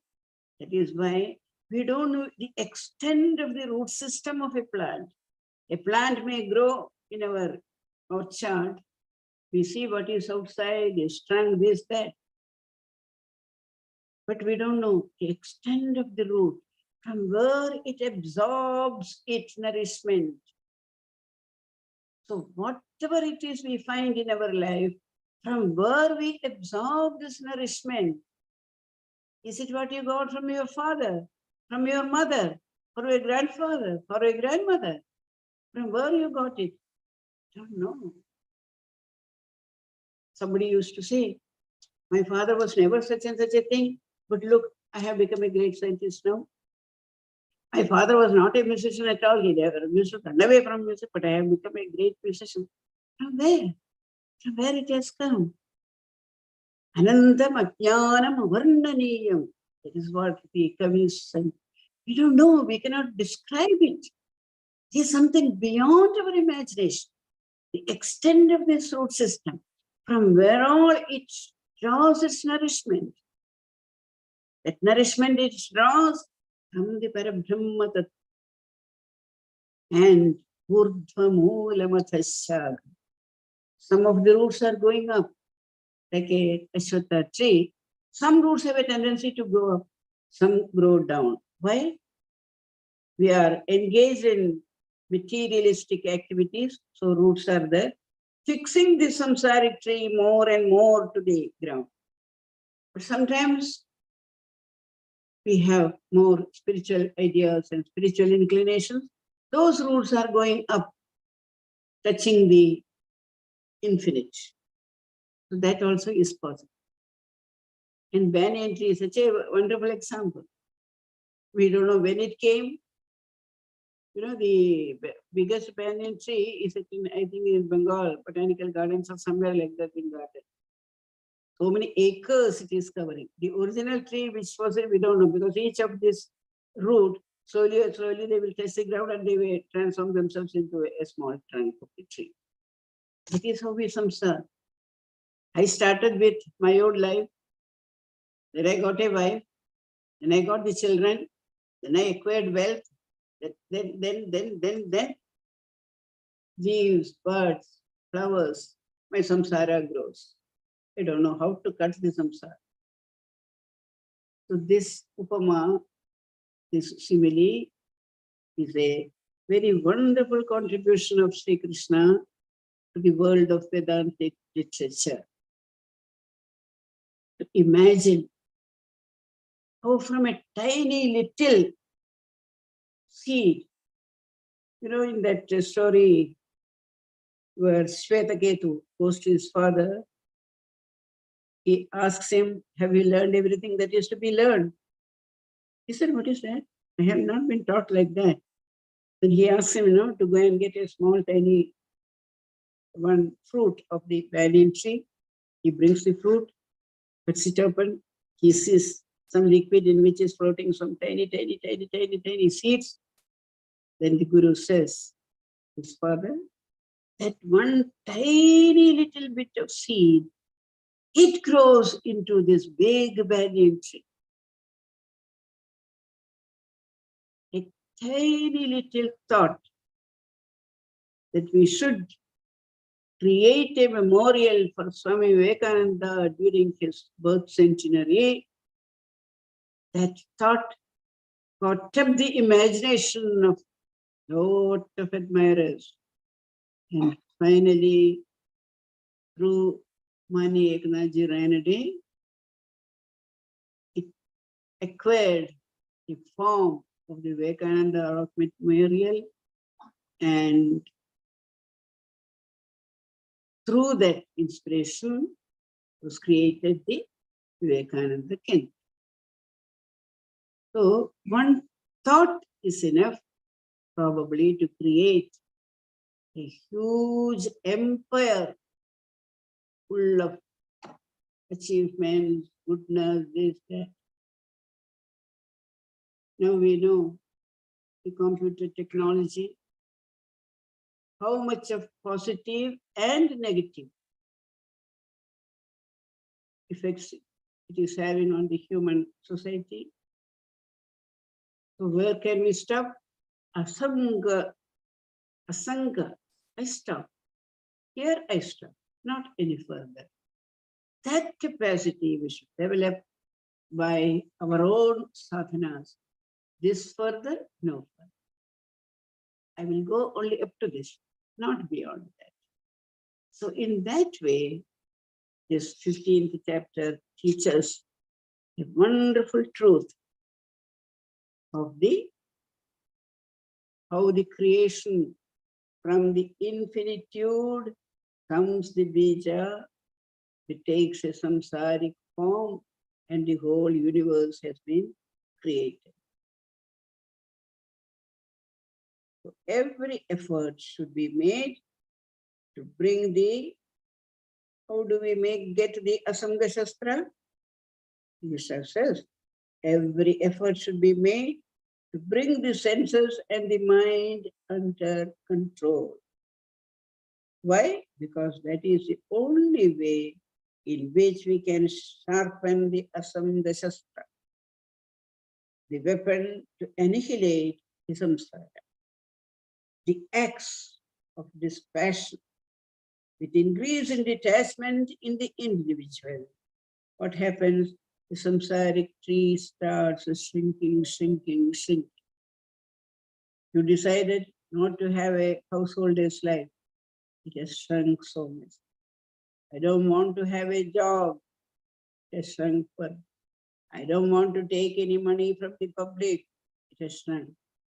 That is why we don't know the extent of the root system of a plant. A plant may grow in our orchard. We see what is outside, is trunk, this, that. But we don't know the extent of the root, from where it absorbs its nourishment. So whatever it is we find in our life, from where we absorb this nourishment. Is it what you got from your father, from your mother, or your grandfather, or your grandmother? From where you got it? Don't know. Somebody used to say, my father was never such and such a thing, but look, I have become a great scientist now. My father was not a musician at all. He never used to run away from music, but I have become a great musician. From where? From where it has come? Anantam ajnanam avarnaniyam. That is what the Kavis said. We don't know, we cannot describe it. It is something beyond our imagination. The extent of this root system, from where all it draws its nourishment. That nourishment it draws from the Parabrahma Tattva. And Urdhva Moolamathasya. Some of the roots are going up, like a Ashwatha tree. Some roots have a tendency to go up, some grow down. Why? We are engaged in materialistic activities, so roots are there, fixing the samsaric tree more and more to the ground. But sometimes we have more spiritual ideas and spiritual inclinations. Those roots are going up, touching the infinite. So that also is possible. And banyan tree is such a wonderful example. We don't know when it came. You know, the biggest banyan tree is, I think, in Bengal, botanical gardens or somewhere like that in garden. So many acres it is covering. The original tree, which was it, we don't know, because each of this root, slowly they will touch the ground and they will transform themselves into a small trunk of the tree. That is how we samsara. I started with my old life. Then I got a wife. Then I got the children. Then I acquired wealth. Then leaves, birds, flowers. My samsara grows. I don't know how to cut the samsara. So this upama, this simile, is a very wonderful contribution of Sri Krishna to the world of Vedantic literature. To imagine how from a tiny little seed, you know, in that story where Shvetaketu goes to his father, he asks him, have you learned everything that is to be learned? He said, what is that? I have not been taught like that. Then he asks him, to go and get a small, tiny one fruit of the banyan tree. He brings the fruit, cuts it open. He sees some liquid in which is floating some tiny seeds. Then the Guru says, his father, that one tiny little bit of seed, it grows into this big banyan tree. A tiny little thought that we should create a memorial for Swami Vivekananda during his birth centenary. That thought caught up the imagination of a lot of admirers. And finally, through Mani Eknathji Ranade, it acquired the form of the Vivekananda Rock Memorial, and through that inspiration was created the Vivekananda Kendra. So one thought is enough probably to create a huge empire full of achievements, goodness, this, that. Now we know the computer technology, how much of positive and negative effects it is having on the human society. So where can we stop? Asanga, I stop. Here I stop, not any further. That capacity we should develop by our own sadhanas. This further, no further. I will go only up to this, not beyond that. So in that way, this 15th chapter teaches a wonderful truth of how the creation from the infinitude comes the bija, it takes a samsaric form, and the whole universe has been created. So every effort should be made to bring how do we get the Asanga Shastra? Gita says, every effort should be made to bring the senses and the mind under control. Why? Because that is the only way in which we can sharpen the Asanga Shastra, the weapon to annihilate the samsara, the axe of dispassion, with increase in detachment in the individual. What happens? The samsaric tree starts shrinking, shrinking, shrinking. You decided not to have a householder's life. It has shrunk so much. I don't want to have a job. It has shrunk further. I don't want to take any money from the public. It has shrunk.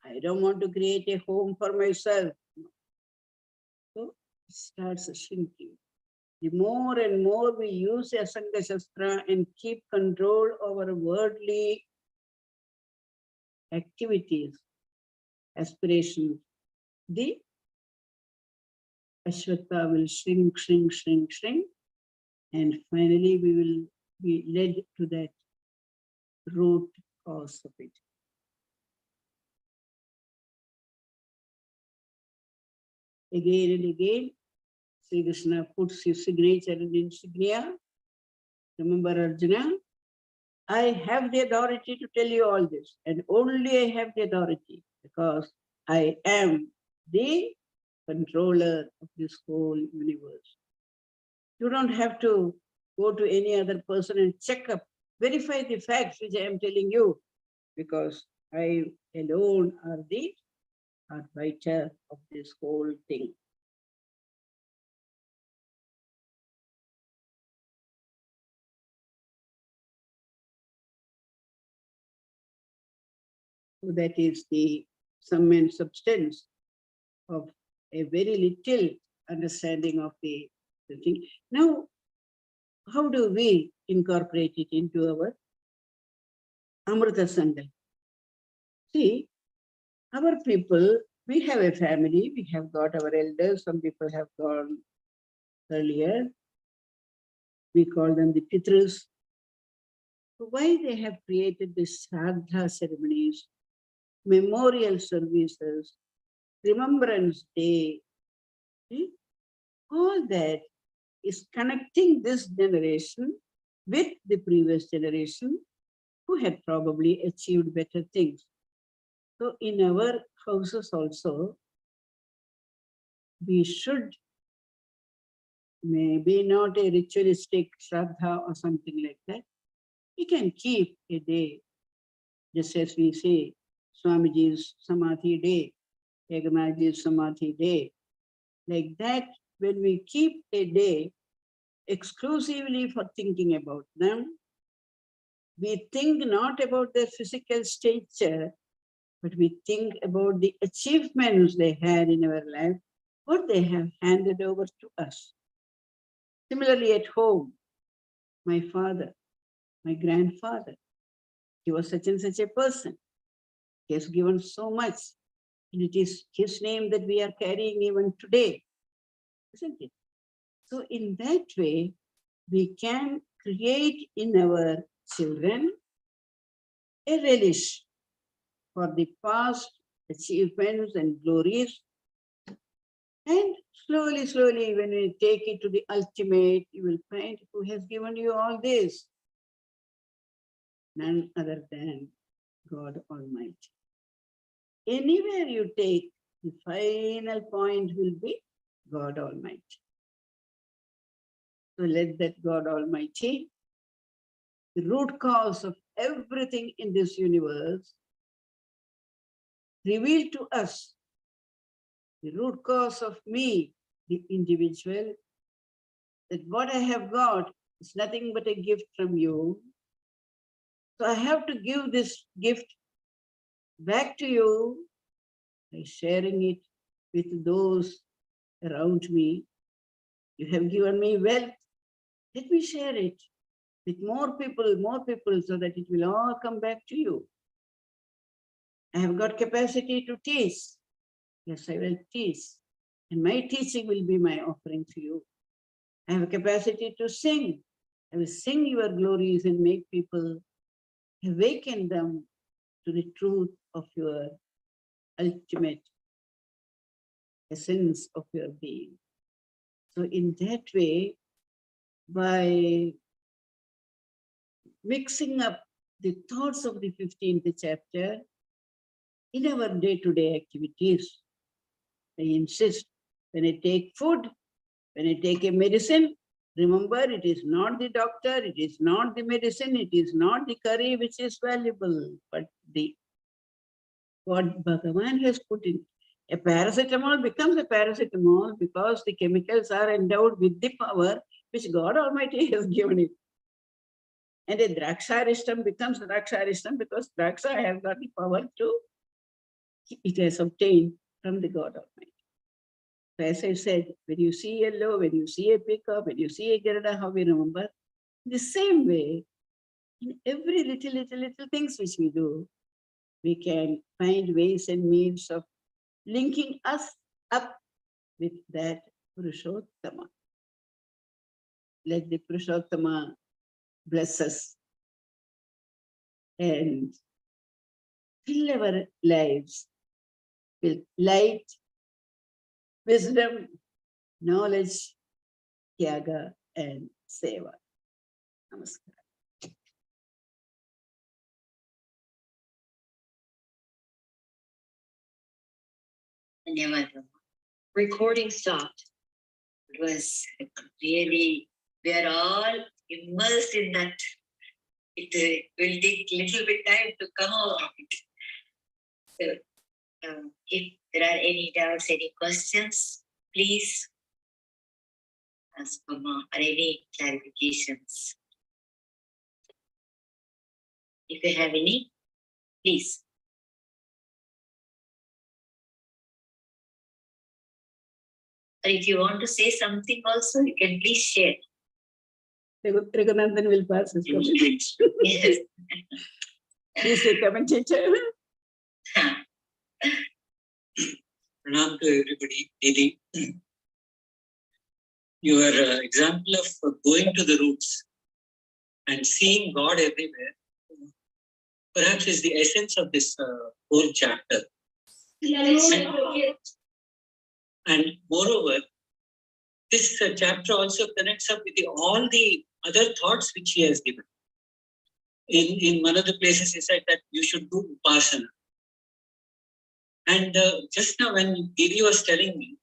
I don't want to create a home for myself. So it starts shrinking. The more and more we use Asanga Shastra and keep control over worldly activities, aspirations, the Ashwata will shrink, shrink, shrink, shrink, and finally we will be led to that root cause of it. Again and again, Sri Krishna puts his signature and insignia. Remember Arjuna, I have the authority to tell you all this, and only I have the authority because I am the controller of this whole universe. You don't have to go to any other person and check up, verify the facts which I am telling you, because I alone are the arbiter of this whole thing. So that is the sum and substance of a very little understanding of the thing. Now, how do we incorporate it into our Amrita Sangha? See, our people, we have a family, we have got our elders, some people have gone earlier. We call them the Pitrus. So why they have created this Shraddha ceremonies, memorial services, Remembrance Day, all that is connecting this generation with the previous generation who had probably achieved better things. So in our houses also, we should, maybe not a ritualistic Shraddha or something like that, we can keep a day, just as we say, Swamiji's Samadhi Day, Ekanathji's Samadhi Day. Like that, when we keep a day exclusively for thinking about them, we think not about their physical stature, but we think about the achievements they had in our life, what they have handed over to us. Similarly, at home, my father, my grandfather, he was such and such a person. He has given so much. And it is his name that we are carrying even today, isn't it? So in that way, we can create in our children a relish for the past achievements and glories. And slowly, slowly, when we take it to the ultimate, you will find who has given you all this. None other than God Almighty. Anywhere you take, the final point will be God Almighty. So let that God Almighty, the root cause of everything in this universe, reveal to us the root cause of me, the individual, that what I have got is nothing but a gift from you. So I have to give this gift back to you by sharing it with those around me. You have given me wealth. Let me share it with more people, so that it will all come back to you. I have got capacity to teach. Yes, I will teach. And my teaching will be my offering to you. I have a capacity to sing. I will sing your glories and make people, awaken them to the truth of your ultimate essence of your being. So in that way, by mixing up the thoughts of the 15th chapter in our day-to-day activities, I insist, when I take food, when I take a medicine, remember it is not the doctor, it is not the medicine, it is not the curry which is valuable, but what Bhagavan has put in. A paracetamol becomes a paracetamol because the chemicals are endowed with the power which God Almighty has given it. And a draksharistam becomes draksharistam because draksha has got the power to, it has obtained from the God Almighty. So as I said, when you see yellow, when you see a peacock, when you see a giraffe, how we remember? The same way, in every little things which we do, we can find ways and means of linking us up with that Purushottama. Let the Purushottama bless us and fill our lives with light, wisdom, knowledge, tyaga, and seva. Namaskar. Dhanyavada. Recording stopped. It was really, we are all immersed in that. It will take little bit time to come out of it. So, if there are any doubts, any questions, please ask Mama, or any clarifications. If you have any, please. Or if you want to say something also, you can please share. Raghunandan will pass his comment. Yes. Please say comment, teacher. Pranam to everybody. Didi, your example of going to the roots and seeing God everywhere, perhaps is the essence of this whole chapter. And moreover, this chapter also connects up with all the other thoughts which he has given. In one of the places he said that you should do upasana. And just now when Giri was telling me,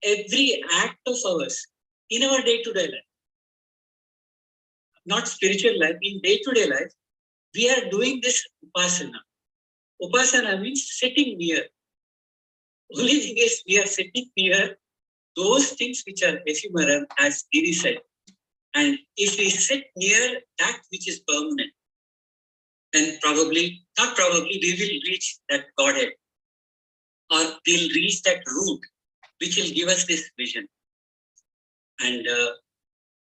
every act of ours in our day-to-day life, not spiritual life, in day-to-day life, we are doing this upasana. Upasana means sitting near. Only thing is we are sitting near those things which are ephemeral, as Giri said. And if we sit near that which is permanent, then probably, not probably, we will reach that Godhead. Or we'll reach that root which will give us this vision. And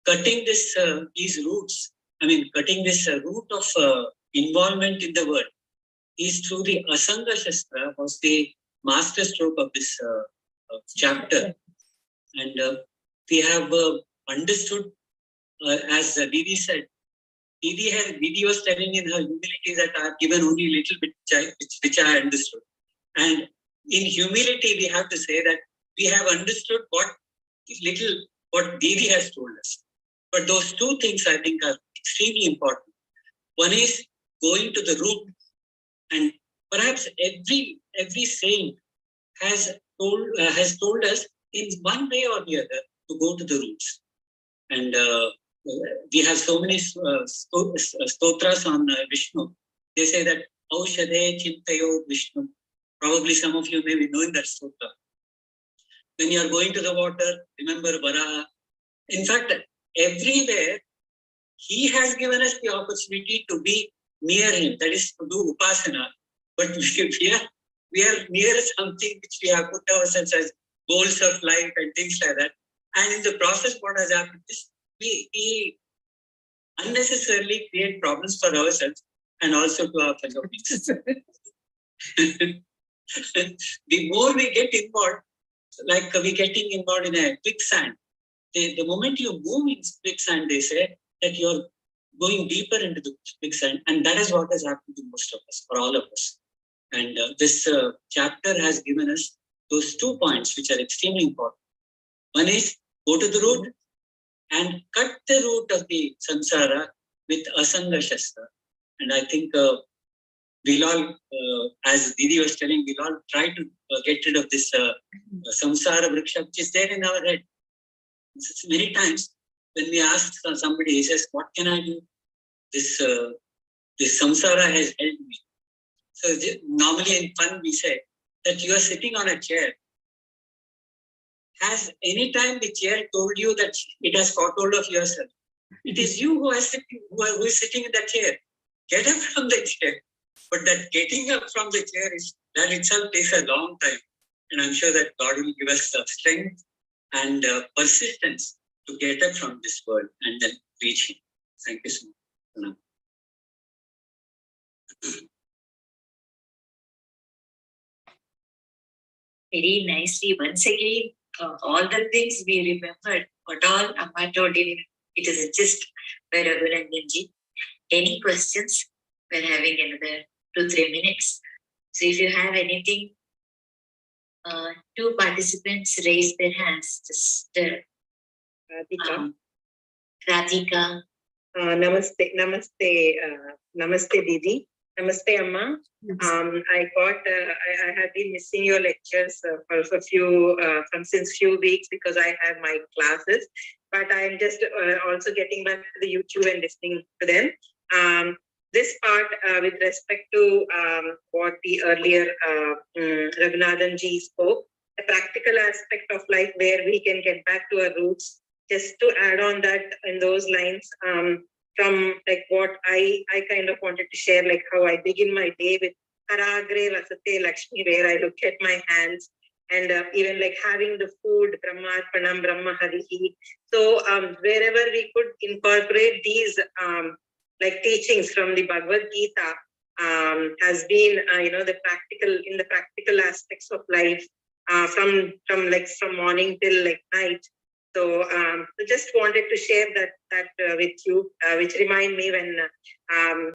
cutting these roots, cutting this root of involvement in the world is through the Asanga Shastra, was the master stroke of this chapter. And we have understood, as Didi said, Didi was telling in her humility that I have given only a little bit which I understood. And in humility, we have to say that we have understood what Didi has told us. But those two things I think are extremely important. One is going to the root, and perhaps every saint has told us in one way or the other to go to the roots. And we have so many stotras on Vishnu. They say that Aushade Chintayo Vishnu. Probably some of you may be knowing that stotra. When you are going to the water, remember Varaha. In fact, everywhere he has given us the opportunity to be near him, that is to do upasana. But we are near something which we have put ourselves as goals of life and things like that. And in the process, what has happened is we unnecessarily create problems for ourselves and also to our fellow beings. The more we get involved, like we getting involved in a quicksand. The moment you move in quicksand, they say that you're going deeper into the quicksand, and that is what has happened to most of us, or all of us. And this chapter has given us those 2 points which are extremely important. One is go to the root and cut the root of the samsara with Asanga Shastra. And I think we'll all, as Didi was telling, we'll all try to get rid of this samsara vriksha, which is there in our head. Many times when we ask somebody, he says, what can I do? This samsara has held me. So normally in fun we say that you are sitting on a chair. Has any time the chair told you that it has caught hold of yourself? It is you who is sitting in that chair. Get up from the chair. But that getting up from the chair, that itself takes a long time. And I'm sure that God will give us strength and persistence to get up from this world and then reach Him. Thank you so much. Very nicely. Once again, all the things we remembered, what all Amma told in it is just by Raghuranjanji. Any questions? We're having another 2-3 minutes. So if you have anything, 2 participants raise their hands. Just Radhika. Namaste, Didi. Namaste, Amma. I have been missing your lectures for since few weeks because I have my classes. But I'm just also getting back to the YouTube and listening to them. This part with respect to what the earlier Raghunathan ji spoke, the practical aspect of life where we can get back to our roots. Just to add on that in those lines, from like what I kind of wanted to share, like how I begin my day with Karagre Vasate Lakshmi, where I look at my hands, and even like having the food, Brahmarpanam, Brahma Harihi. So wherever we could incorporate these like teachings from the Bhagwad Gita has been the practical aspects of life from morning till like night. So I just wanted to share that with you, which remind me when